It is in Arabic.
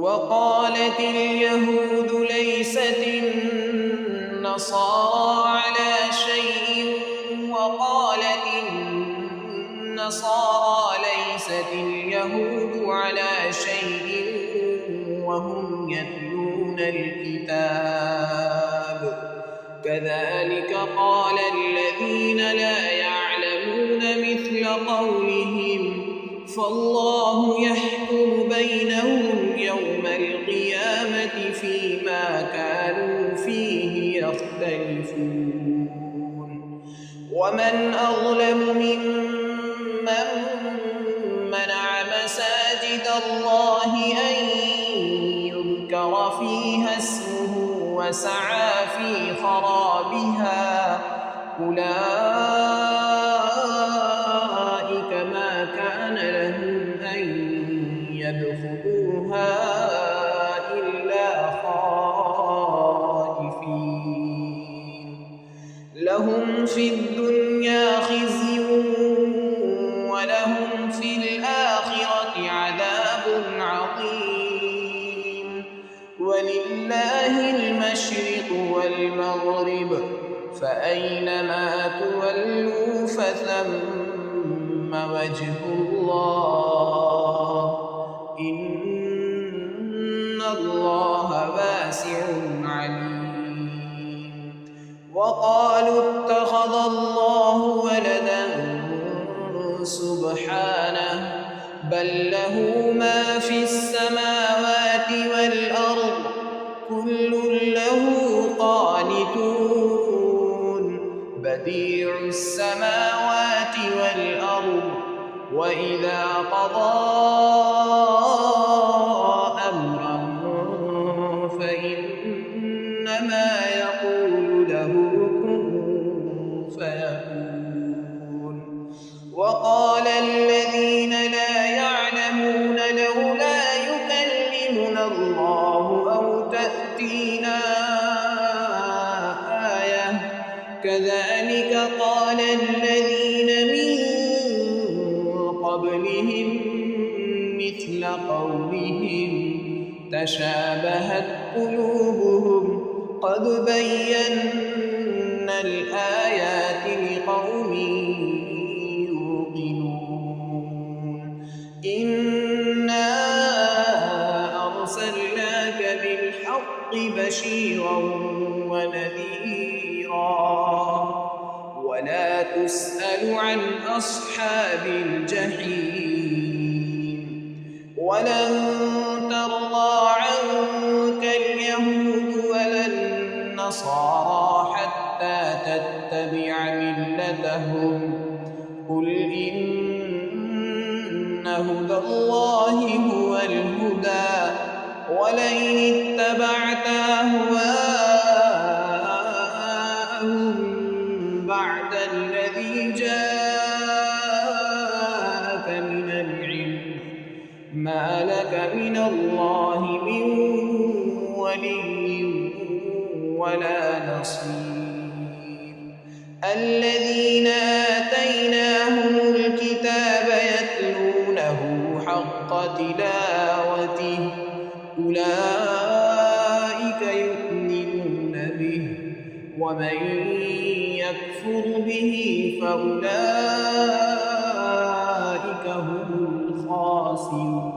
وقالت اليهود ليست النصارى على شيء وقالت النصارى ليست اليهود على شيء وهم يتلون الكتاب كذلك قال الذين لا يعلمون مثل قولهم فالله يحكم بينهم يوم القيامة فيما كانوا فيه يختلفون ومن أظلم ممن منع مساجد الله أن يذكر فيها اسمه وسعى في خرابها أولئك ما كان لهم أن يدخلوها إلا خائفين لهم في الدنيا خزي ولهم في الآخرة عذاب عظيم ولله المشرق والمغرب فأينما تولوا فثم وجه الله إن الله واسع عليم وقالوا اتخذ الله ولدا سبحانه بل له ما في السماوات والأرض كل له قانتون بديع السماوات والأرض وإذا قضى أمرا فإنما يقول له كن فيكون وقال الذين لا يعلمون لولا يكلمنا الله أو تأتينا آية كذلك قال الذين من قبلهم مثل قولهم تشابهت قلوبهم قد بينا الآيات لقوم يوقنون إنا أرسلناك بالحق بشيرا ونذيرا ولا تسأل عن أصحاب الجحيم ولن ترضى عنك اليهود ولا النصارى حتى تتبع ملتهم قل إن هدى الله هو الهدى ولئن اتبعت أهواءهم بعد الذي جاءك من العلم ما لك من الله من ولي ولا نصير الذين آتيناهم الكتاب يتلونه حق تلاوته أولئك يؤمنون به ومن يكفر به فأولئك هم الخاسرون